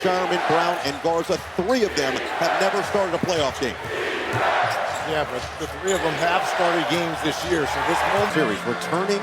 Shireman, Brown, and Garza, three of them have never started a playoff game. Yeah, but the three of them have started games this year, so this whole series returning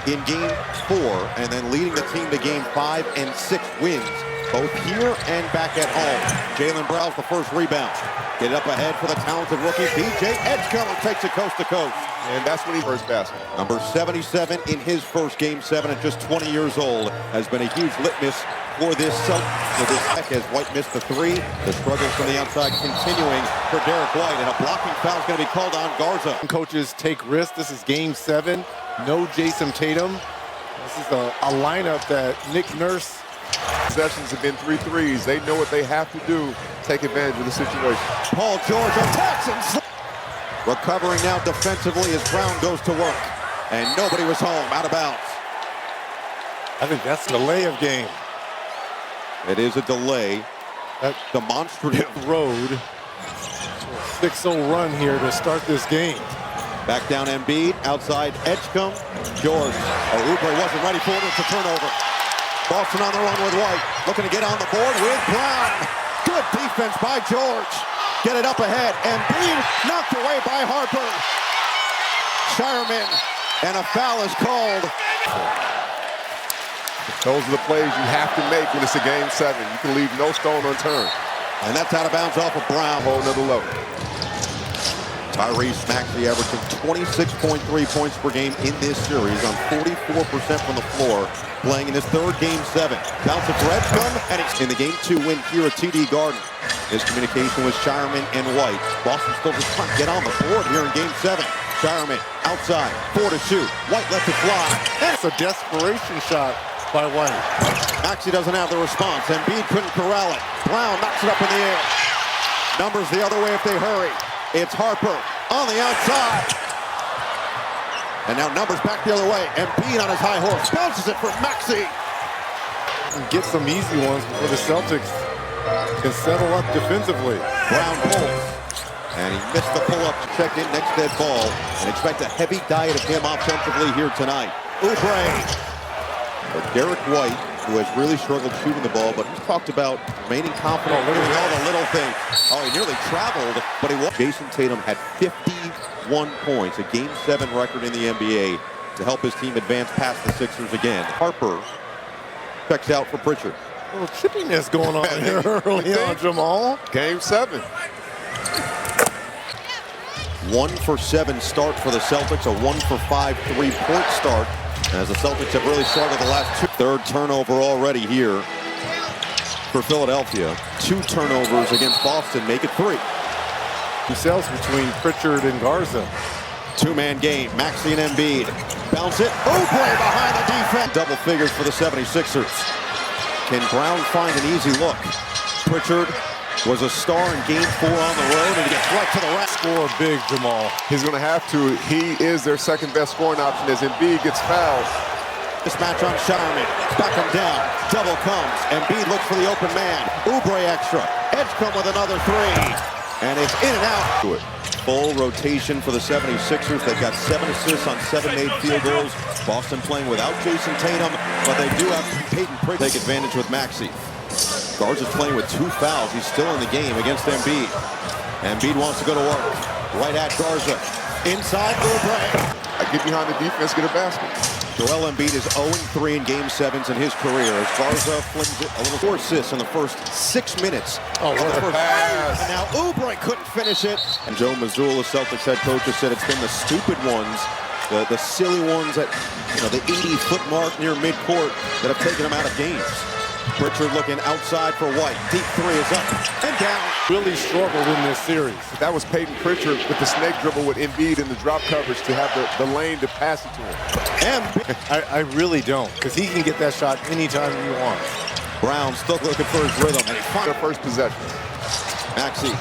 in game 4 and then leading the team to game 5 and 6 wins, both here and back at home. Jaylen Brown's the first rebound. Get it up ahead for the talented rookie. B.J. Edgecomer takes it coast to coast. And that's when he first basket. Number 77 in his first game 7 at just 20 years old has been a huge litmus for this Celtics. As White missed the 3, the struggles from the outside continuing for Derek White, and a blocking foul is going to be called on Garza. coaches take risks. This is game 7. No Jason Tatum. This is a lineup that Nick Nurse. Possessions have been 3 threes. They know what they have to do. Take advantage of the situation. Paul George attacks and recovering now defensively as Brown goes to work. And nobody was home, out of bounds. I think that's the delay of game. It is a delay. That demonstrative road. 6-0 run here to start this game. Back down Embiid, outside Edgecombe. George. Oubre wasn't ready for it. It's a turnover. Boston on the run with White. Looking to get on the board with Brown. Good defense by George. Get it up ahead. Embiid knocked away by Harper. Shireman. And a foul is called. Those are the plays you have to make when it's a game 7. You can leave no stone unturned. And that's out of bounds off of Brown. Whole nother level. Tyrese Maxey averaging 26.3 points per game in this series on 44% from the floor, playing in his third game 7. Bounce it for Edgecombe, and it's in the game 2 win here at TD Garden. His communication with Shireman and White. Boston still just trying to get on the board here in game 7. Shireman outside, 4 to shoot. White lets it fly. It's a desperation shot by White. Maxey doesn't have the response. Embiid couldn't corral it. Brown knocks it up in the air. Numbers the other way if they hurry. It's Harper on the outside. And now Numbers back the other way. Embiid on his high horse. Bounces it for Maxey. And get some easy ones before the Celtics can settle up defensively. Brown pulls. And he missed the pull-up to check in next dead ball. And expect a heavy diet of him offensively here tonight. Oubre. But Derek White, who has really struggled shooting the ball, but he's talked about remaining confident, doing all the little things. Oh, he nearly traveled, but he won. Jason Tatum had 51 points, a Game 7 record in the NBA, to help his team advance past the Sixers again. Harper checks out for Pritchard. A little chippiness going on here early on, Jamal. Game 7. 1 for 7 start for the Celtics, a 1 for 5 3-point start, as the Celtics have really started the last 2. Third turnover already here for Philadelphia. 2 turnovers against Boston, make it 3. Themselves between Pritchard and Garza. 2-man game, Maxey and Embiid. Bounce it, Oubre behind the defense. Double figures for the 76ers. Can Brown find an easy look? Pritchard was a star in game 4 on the road, and he gets right to the rack. Score big, Jamal. He's going to have to. He is their second best scoring option as Embiid gets fouled. This match on Shireman. Back him down. Double comes. Embiid looks for the open man. Oubre extra. Edgecombe with another 3. And it's in and out. To it. Full rotation for the 76ers. They've got 7 assists on 7 made field goals. Boston playing without Jason Tatum, but they do have Peyton Pritchard take advantage with Maxey. Garza's playing with 2 fouls. He's still in the game against Embiid. Embiid wants to go to work. Right at Garza. Inside Oubre. I get behind the defense, get a basket. Joel Embiid is 0-3 in game 7s in his career as Garza flings it a little 4 assists in the first 6 minutes. Oh, what a pass. And now Oubre couldn't finish it. And Joe Mazzulla, Celtics head coach, has said it's been the stupid ones, the silly ones at the 80-foot mark near midcourt that have taken him out of games. Pritchard looking outside for White. Deep 3 is up and down. Really struggled in this series. That was Peyton Pritchard with the snake dribble with Embiid in the drop coverage to have the lane to pass it to him. I really don't, because he can get that shot anytime he wants. Brown still looking for his rhythm, and he finds their first possession. Maxey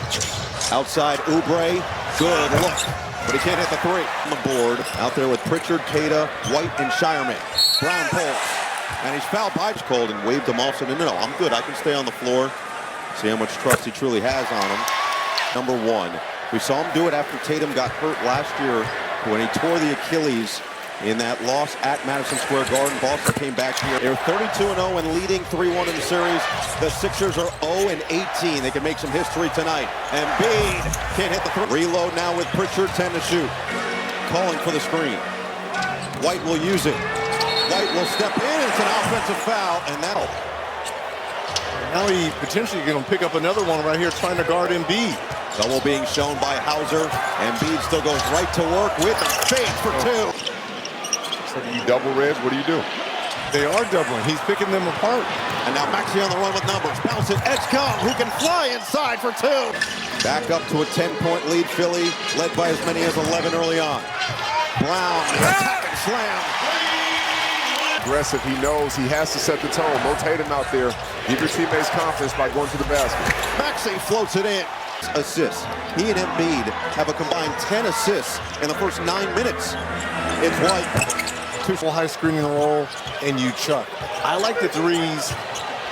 outside Oubre. Good look, but he can't hit the 3. On the board, out there with Pritchard, Tata, White, and Shireman. Brown pulls. And he's fouled by Cold and waved him off. Said, no, I'm good. I can stay on the floor. See how much trust he truly has on him. Number 1. We saw him do it after Tatum got hurt last year when he tore the Achilles in that loss at Madison Square Garden. Boston came back here. They're 32-0 and leading 3-1 in the series. The Sixers are 0-18. They can make some history tonight. Embiid can't hit the three. Reload now with Pritchard, 10 to shoot. Calling for the screen. White will use it. White will step in. It's an offensive foul, and that'll. Now he potentially going to pick up another one right here trying to guard Embiid. Double being shown by Hauser. Embiid still goes right to work with the fade for two. So do you double, Reg? What do you do? They are doubling. He's picking them apart. And now Maxey on the run with numbers. Bounce it. Edgecombe, who can fly inside for two. Back up to a 10-point lead. Philly led by as many as 11 early on. Brown, attack and slam. Aggressive. He knows he has to set the tone. Rotate him out there. Give your teammates confidence by going to the basket. Maxey floats it in. Assists. He and Embiid have a combined 10 assists in the first 9 minutes. It's White. Two full high screen in a roll, and you chuck. I like the threes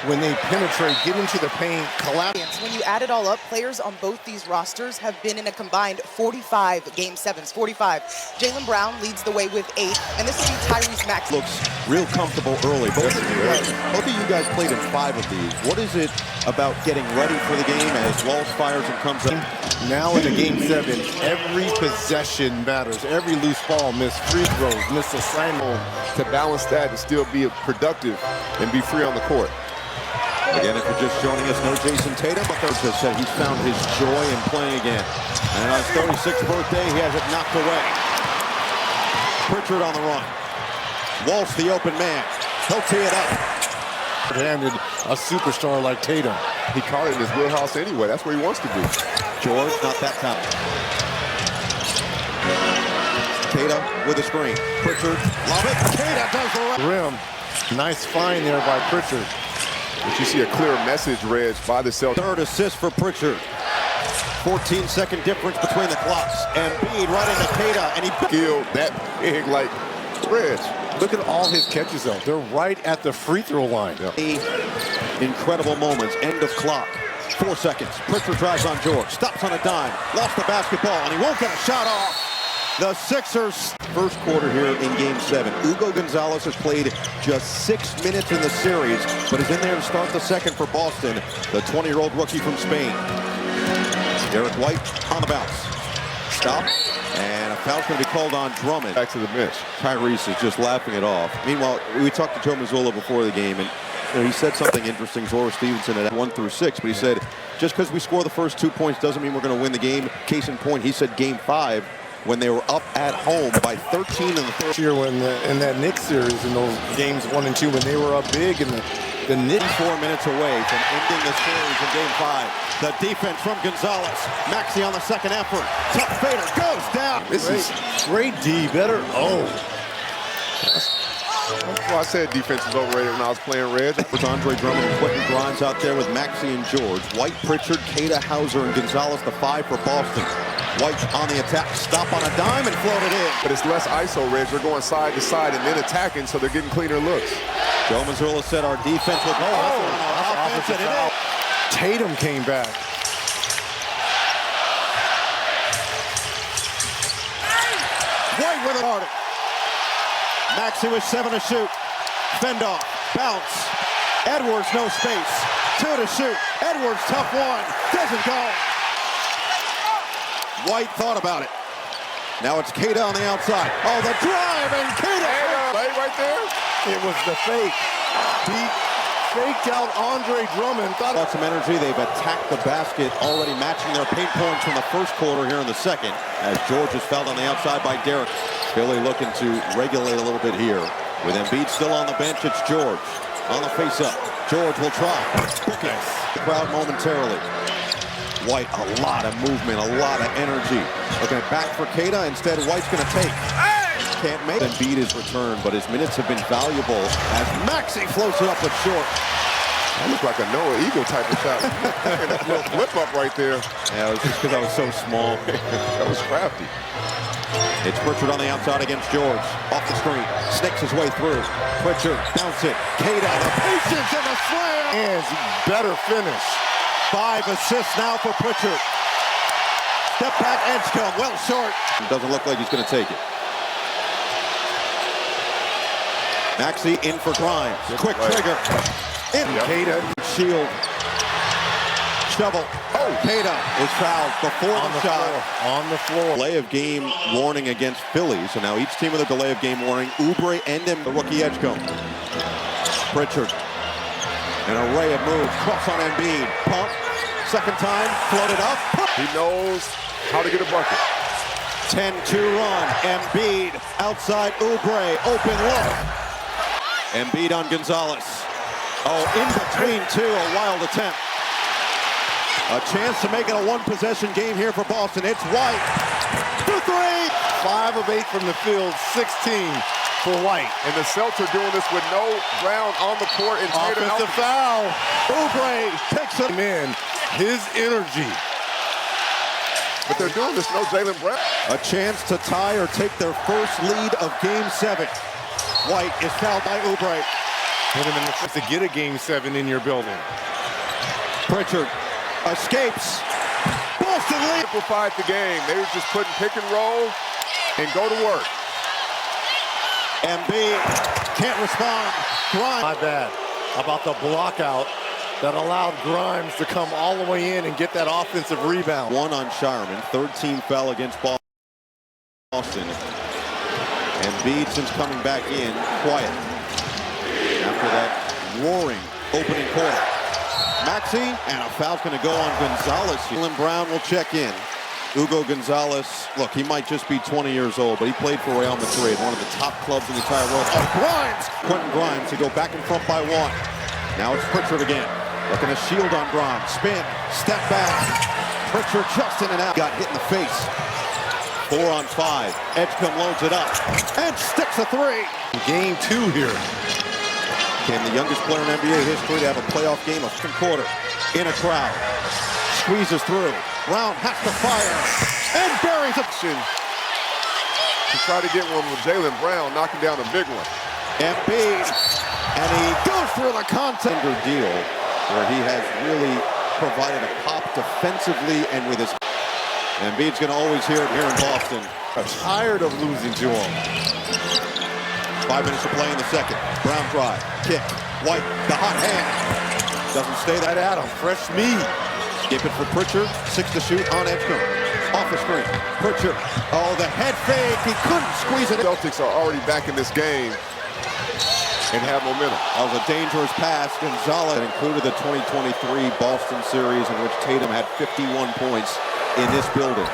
when they penetrate, get into the paint, collapse. When you add it all up, players on both these rosters have been in a combined 45 Game 7s, 45. Jaylen Brown leads the way with 8, and this will be Tyrese Maxey. Looks real comfortable early. Both of you guys played in 5 of these. What is it about getting ready for the game as Walsh fires and comes up? Now in the Game 7, every possession matters. Every loose ball, miss free throws, miss assignment. To balance that and still be productive and be free on the court. Again, if you're just joining us, no Jason Tatum, but Coach has said he's found his joy in playing again. And on his 36th birthday, he has it knocked away. Pritchard on the run. Walsh, the open man. He'll tee it up. Handed a superstar like Tatum. He caught it in his wheelhouse anyway. That's where he wants to be. George, not that time. Tatum with a screen. Pritchard, love it. Tatum does the rim. Nice find there by Pritchard. But you see a clear message, Reg, by the Celtics. Third assist for Pritchard. 14-second difference between the clocks. Embiid right into Tatum, and he killed that big like Reg. Look at all his catches, though. They're right at the free throw line. Yeah. Incredible moments. End of clock. 4 seconds. Pritchard drives on George. Stops on a dime. Lost the basketball, and he won't get a shot off. The Sixers first quarter here in Game 7. Hugo Gonzalez has played just 6 minutes in the series, but is in there to start the second for Boston, the 20-year-old rookie from Spain. Derek White on the bounce. Stop, and a foul's going to be called on Drummond. Back to the bench. Tyrese is just laughing it off. Meanwhile, we talked to Joe Mazzulla before the game, and he said something interesting. Zora Stevenson at 1 through 6, but he said, just because we score the first 2 points doesn't mean we're going to win the game. Case in point, he said Game 5, when they were up at home by 13 in the third. Year when in that Knicks series, in those games 1 and 2, when they were up big, and the Knicks 4 minutes away from ending the series in Game 5. The defense from Gonzalez. Maxey on the second effort. Tough fader goes down. This is great D. Better. Oh. That's why I said defense is overrated when I was playing Reg. With Andre Drummond and Quentin Grimes out there with Maxey and George. White, Pritchard, Kata, Hauser, and Gonzalez, the 5 for Boston. White on the attack, stop on a dime and float it in. But it's less ISO, Reg. They're going side to side and then attacking, so they're getting cleaner looks. Joe Mazzulla said our defense will go offense, and it is. Tatum came back. White with it. Harder. Maxey with 7 to shoot. Fend off. Bounce. Edwards, no space. 2 to shoot. Edwards, tough one. Doesn't go. White thought about it. Now it's Kata on the outside. Oh, the drive, and Kata. Play right there. It was the fake. He faked out Andre Drummond. Got some energy. They've attacked the basket, already matching their paint points from the first quarter here in the second, as George is fouled on the outside by Derek. Philly looking to regulate a little bit here. With Embiid still on the bench, it's George on the face-up. George will try. Nice. The crowd momentarily. White, a lot of movement, a lot of energy. Looking back for Kata. Instead, White's going to take. Can't make it. Embiid his return, but his minutes have been valuable as Maxey floats it up with short. That looked like a Noah Eagle type of shot. And a little flip up right there. Yeah, it was just because I was so small. That was crafty. It's Pritchard on the outside against George. Off the screen. Snakes his way through. Pritchard, bounce it. Kata, the patience and the slam. And better finish. 5 assists now for Pritchard. Step back, Edgecombe, well short. It doesn't look like he's going to take it. Maxey in for Grimes. Quick trigger. In. Queta. Shield. Shovel. Oh, Queta is fouled before the shot. On the floor. Delay of game warning against Philly. So now each team with a delay of game warning. Oubre and the rookie Edgecombe. Pritchard. An array of moves. Cross on Embiid. Pump. Second time. Floated up. Pump. He knows how to get a bucket. 10-2 run. Embiid outside Oubre. Open look. Embiid on Gonzalez. Oh, in between two. A wild attempt. A chance to make it a one-possession game here for Boston. It's White. The three. 5 of 8 from the field. 16 for White. And the Celtics are doing this with no Brown on the court and Tatum out. Offensive foul. Oubre takes it. Man, his energy. But they're doing this, no Jaylen Brown. A chance to tie or take their first lead of Game 7. White is fouled by Oubre. Put him in the chance to get a Game 7 in your building. Pritchard escapes. Boston lead. Simplified the game. They were just putting pick and roll and go to work. Embiid can't respond. Grimes. My bad about the block out that allowed Grimes to come all the way in and get that offensive rebound. 1 on Shireman. Third team foul against Boston. Embiid, since coming back in, quiet. After that roaring opening quarter. Maxey, and a foul's going to go on Gonzalez. Jaylen Brown will check in. Hugo Gonzalez, look, he might just be 20 years old, but he played for Real Madrid, one of the top clubs in the entire world. Oh, Grimes! Quentin Grimes to go back in front by 1. Now it's Pritchard again. Looking to shield on Grimes. Spin, step back. Pritchard just in and out. Got hit in the face. 4 on 5. Edgecombe loads it up and sticks a 3. Game 2 here. Became the youngest player in NBA history to have a playoff game of second quarter in a crowd. Squeezes through. Brown has to fire and buries it. To try to get one with Jaylen Brown knocking down a big one. Embiid, and he goes through the contender deal where he has really provided a pop defensively and with his. Embiid's going to always hear it here in Boston. I'm tired of losing to him. 5 minutes to play in the second. Brown drive, kick, White, the hot hand. Doesn't stay that At him, fresh meat. Skip it for Pritchard, 6 to shoot on Edgecombe. Off the screen, Pritchard, oh, the head fake, he couldn't squeeze it. Celtics are already back in this game and have momentum. That was a dangerous pass. Gonzalez included the 2023 Boston series in which Tatum had 51 points in this building.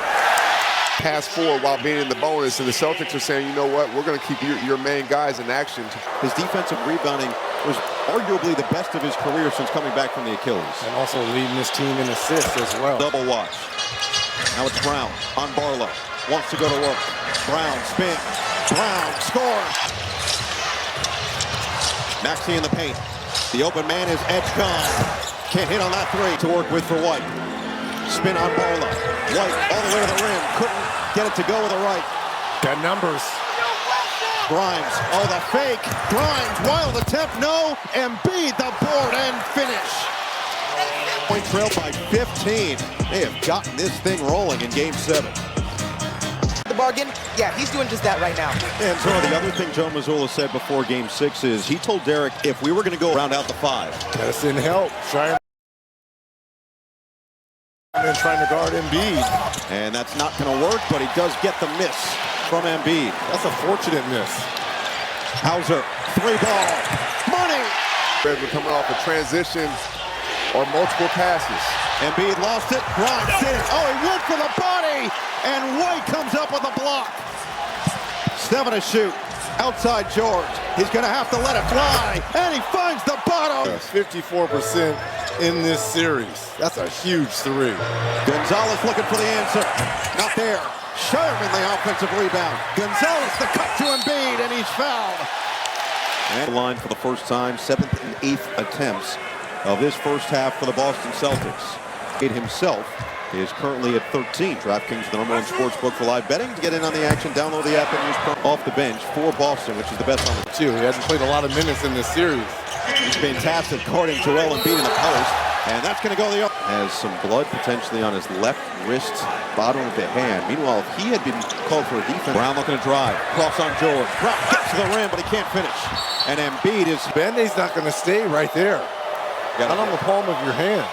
Pass forward while being in the bonus, and the Celtics are saying, you know what, we're going to keep your main guys in action. His defensive rebounding was arguably the best of his career since coming back from the Achilles. And also leading this team in assists as well. Double watch. Now it's Brown on Barlow. Wants to go to work. Brown spin. Brown scores. Maxey in the paint. The open man is Edgecombe. Can't hit on that 3 to work with for White. Spin on Barlow. White all the way to the rim. Couldn't get it to go with the right. Got numbers. Grimes. Oh, the fake. Grimes. Wild attempt. No. Embiid the board and finish. Point trail by 15. They have gotten this thing rolling in Game 7. The bargain, yeah, he's doing just that right now. And so the other thing Joe Mazzulla said before Game 6 is he told Derek if we were going to go round out the 5. That's in help. And trying to guard Embiid. And that's not going to work, but he does get the miss from Embiid. That's a fortunate miss. Hauser, 3-ball. Money! We're coming off a transition or multiple passes. Embiid lost it. Grimes did it. Oh, he went for the body. And White comes up with a block. 7 to shoot. Outside George. He's going to have to let it fly. And he finds the bottom. 54% in this series. That's a huge 3. Gonzalez looking for the answer. Not there. Shireman the offensive rebound. Gonzalez the cut to Embiid, and he's fouled. And the line for the first time, 7th and 8th attempts of this first half for the Boston Celtics. It himself is currently at 13. DraftKings, the #1 sports book for live betting. To get in on the action, download the app and use promo off the bench for Boston, which is the best on the 2. He hasn't played a lot of minutes in this series. He's fantastic guarding Joel Embiid in the post. And that's going to go the other. Has some blood potentially on his left wrist, bottom of the hand. Meanwhile, if he had been called for a defense. Brown looking to drive. Cross on George. Brown gets to the rim, but he can't finish. And Embiid is... Band-Aid's not going to stay right there. Not on the palm of your hand.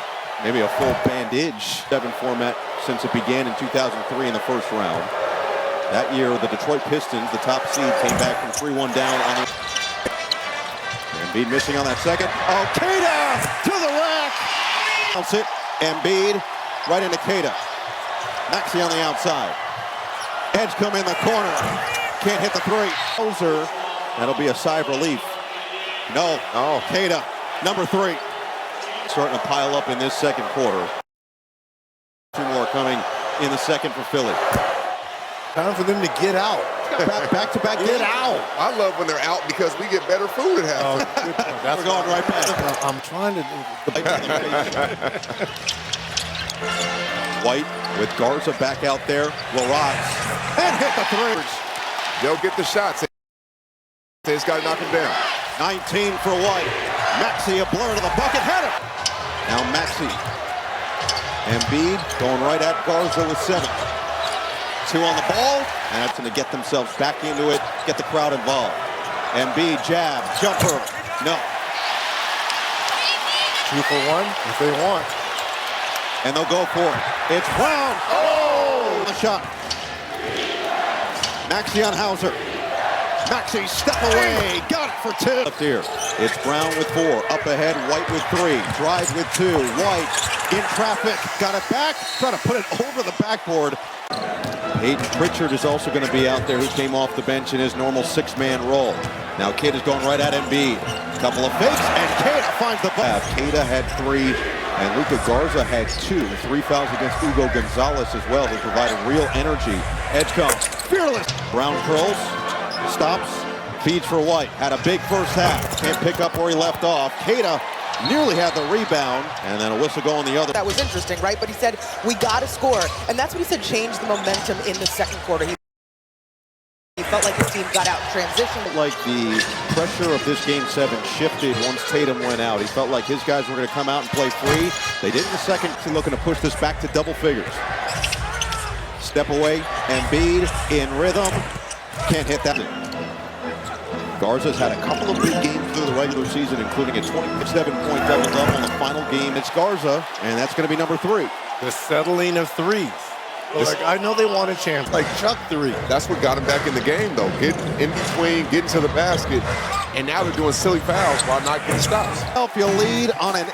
Maybe a full bandage. 7 format since it began in 2003 in the first round. That year, the Detroit Pistons, the top seed, came back from 3-1 down on the... Embiid missing on that second. Oh, Keita to the rack. Bounce it. Embiid right into Keita. Maxey on the outside. Edge come in the corner. Can't hit the three. Closer. That'll be a sigh of relief. No. Oh, Keita, number 3. Starting to pile up in this second quarter. 2 more coming in the second for Philly. Time for them to get out. Back-to-back get out. I love when they're out because we get better food at halftime. Oh, good point. We're going right back. I'm trying to... White with Garza back out there. Will rise and hit the 3. They'll get the shots. They've got to knock him down. 19 for White. Maxey a blur to the bucket. Had it. Now Maxey. Embiid going right at Garza with 7. 2 on the ball, and that's going to get themselves back into it, get the crowd involved. Embiid, jab, jumper, no. 2 for 1 if they want. And they'll go for it. It's Brown. Oh! A shot. Maxey on Hauser. Maxey, step away, got it for 2. Up here, it's Brown with 4, up ahead, White with 3, drive with 2, White in traffic, got it back, trying to put it over the backboard. Hayden Pritchard is also going to be out there, who came off the bench in his normal 6-man role. Now Keita's going right at Embiid. Couple of fakes, and Keita finds the ball. Keita had 3, and Luka Garza had 2. 3 fouls against Hugo Gonzalez as well, who provided real energy. Edge comes, fearless. Brown curls, stops, feeds for White. Had a big first half. Can't pick up where he left off. Keita nearly had the rebound, and then a whistle going the other. That was interesting, right? But he said, we got to score. And that's what he said changed the momentum in the second quarter. He felt like his team got out transition. Like the pressure of this Game 7 shifted once Tatum went out. He felt like his guys were going to come out and play free. They did in the second, looking to push this back to double figures. Step away, Embiid in rhythm. Can't hit that. Garza's had a couple of big games through the regular season, including a 27-point double-double in the final game. It's Garza, and that's going to be number 3. The settling of 3s. Like, I know they want a chance, like Chuck 3. That's what got him back in the game, though. Getting in between, getting to the basket, and now they're doing silly fouls while not getting stops. Philadelphia lead on an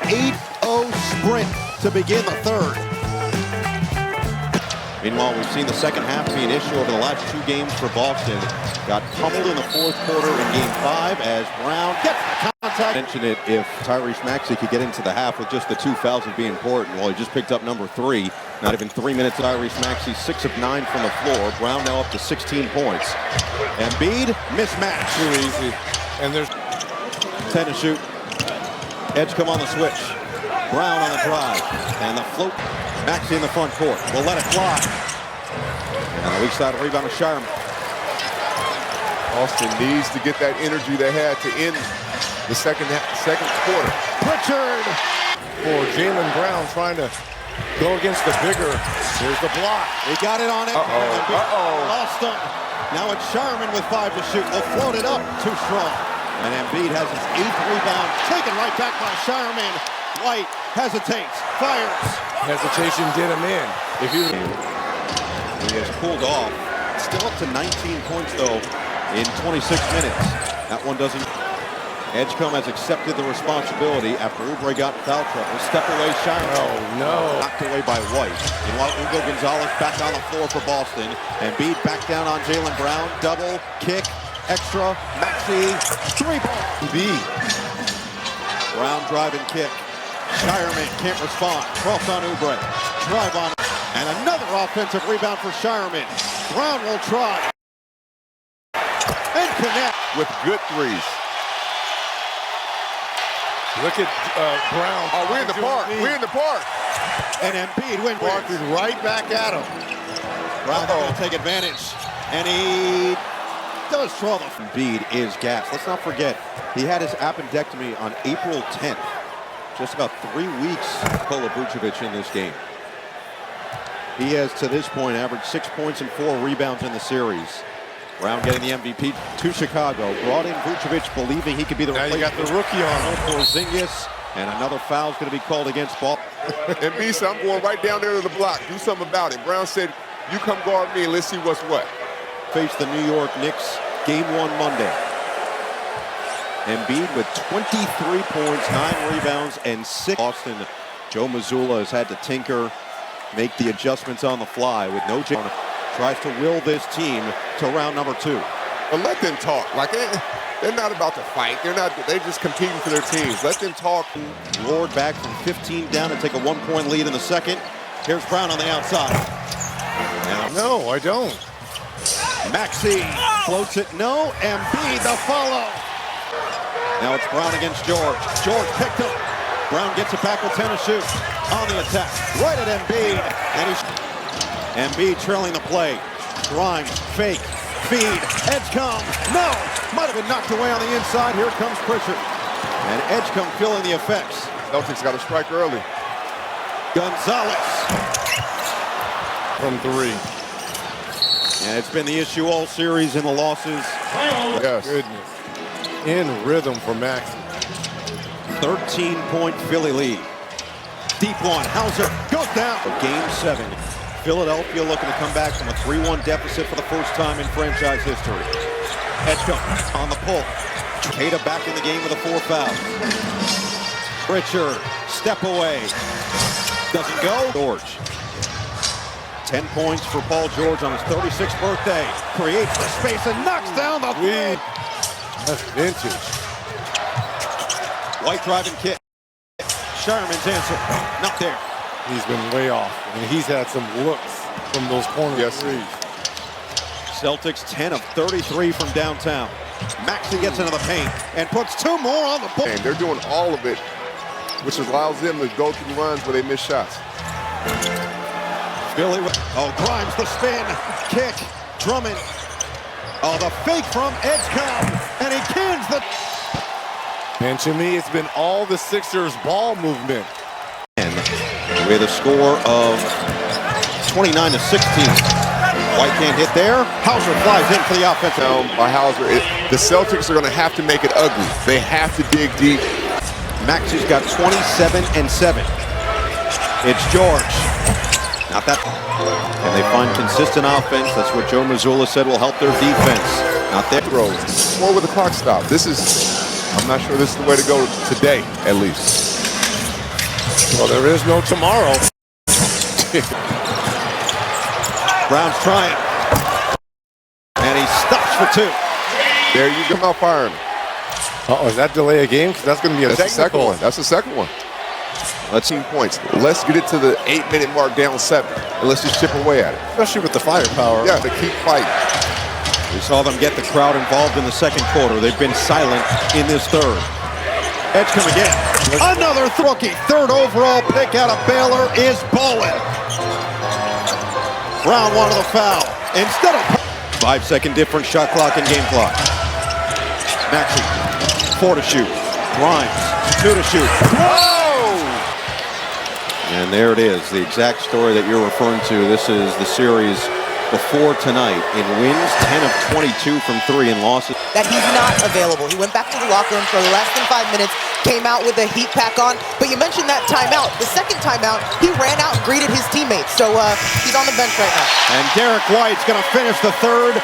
8-0 sprint to begin the third. Meanwhile, we've seen the second half be an issue over the last 2 games for Boston. Got pummeled in the fourth quarter in Game 5 as Brown gets the contact. Mention it if Tyrese Maxey could get into the half with just the 2 fouls would be important. Well, he just picked up number 3. Not even 3 minutes. Tyrese Maxey 6 of 9 from the floor. Brown now up to 16 points. Embiid mismatch. Too easy. And there's 10 to shoot. Edge come on the switch. Brown on the drive. And the float. Maxey in the front court. Will let it fly. And on the weak side rebound of Sharman. Boston needs to get that energy they had to end the second quarter. Pritchard. for Jaylen Brown trying to go against the bigger. Here's the block. He got it on it. Lost him. Now it's Sharman with 5 to shoot. Will float it up. Too strong. And Embiid has his 8th rebound. Taken right back by Sharman. White hesitates. Fires. Hesitation did him in. If he has pulled off. Still up to 19 points, though, in 26 minutes. That one doesn't. Edgecombe has accepted the responsibility after Oubre got in foul trouble. Step away, Sharman. Oh, no. Knocked away by White. Meanwhile, Hugo Gonzalez back on the floor for Boston. Embiid back down on Jaylen Brown. Double, kick, extra, Maxey, 3-ball. B. Brown drive and kick. Sharman can't respond. Cross on Oubre. Drive on. And another offensive rebound for Sharman. Brown will try. And connect. With good threes. Look at Brown. Oh, we're in the park. We're in the park. And Embiid wins. Barkley right back at him. Brown going to take advantage. And he does draw the. Embiid is gassed. Let's not forget, he had his appendectomy on April 10th. just about 3 weeks, Nikola Vucevic in this game. He has, to this point, averaged 6 points and 4 rebounds in the series. Brown getting the MVP to Chicago. Brought in Vucevic, believing he could be the Now you got the rookie on Porzingis, and another foul's going to be called against Ball. And B said, I'm going right down there to the block. Do something about it. Brown said, you come guard me and let's see what's what. Face the New York Knicks, Game 1 Monday. Embiid with 23 points, 9 rebounds, and 6. Boston, Joe Mazzulla has had to tinker, make the adjustments on the fly with no chance. Tries to will this team to round number 2. But let them talk. Like they're not about to fight. They're just competing for their teams. Let them talk. Roared back from 15 down to take a 1-point lead in the second. Here's Brown on the outside. Now, No, I don't. Maxey floats it. No. Embiid the follow. Now it's Brown against George. George picked up. Brown gets it back with 10 to shoot. On the attack. Right at Embiid. And he's Embiid trailing the play. Grimes, fake, feed, Edgecombe. No! Might have been knocked away on the inside. Here comes Pritchard. And Edgecombe feeling the effects. Celtics got to strike early. Gonzalez. From 3. And it's been the issue all series in the losses. Yes. Goodness. In rhythm for Max. 13-point Philly lead. Deep one. Hauser goes down. Game 7. Philadelphia looking to come back from a 3-1 deficit for the first time in franchise history. Edgecombe on the pull. Tatum back in the game with a 4 fouls. Pritchard, step away. Doesn't go. George. 10 points for Paul George on his 36th birthday. Creates the space and knocks down the lead. That's vintage. White driving kick. Sherman's answer. Not there. He's been way off. And he's had some looks from those corner threes. Celtics 10 of 33 from downtown. Maxey gets into the paint and puts 2 more on the board. And they're doing all of it, which allows them to go through runs where they miss shots. Billy, Grimes the spin, kick, Drummond. Oh, the fake from Edgecombe, and he cans the. And to me, it's been all the Sixers ball movement. And with a score of 29 to 16. White can't hit there. Hauser flies in for the offensive. By Hauser, the Celtics are going to have to make it ugly. They have to dig deep. Maxey's got 27 and 7. It's George. Not that. And they find consistent offense. That's what Joe Mazzulla said will help their defense. Not their throws. More with the clock stop. I'm not sure this is the way to go today, at least. Well, there is no tomorrow. Brown's trying. And he stops for 2. There you come out firing. Uh-oh, is that delay a game? Because that's going to be a That's the second one. That's the second one. Let's see points. Let's get it to the 8-minute mark, down 7, and let's just chip away at it. Especially with the firepower. Yeah, to keep fighting. We saw them get the crowd involved in the second quarter. They've been silent in this third. Edgecombe again. Another rookie. 3rd overall pick out of Baylor is ballin'. Brown wanted the foul. Instead of 5-second difference, shot clock and game clock. Maxey, 4 to shoot. Grimes, 2 to shoot. Whoa! And there it is, the exact story that you're referring to. This is the series before tonight in wins, 10 of 22 from 3 in losses. That he's not available. He went back to the locker room for less than 5 minutes, came out with a heat pack on. But you mentioned that timeout. The second timeout, he ran out and greeted his teammates. So he's on the bench right now. And Derek White's going to finish the third.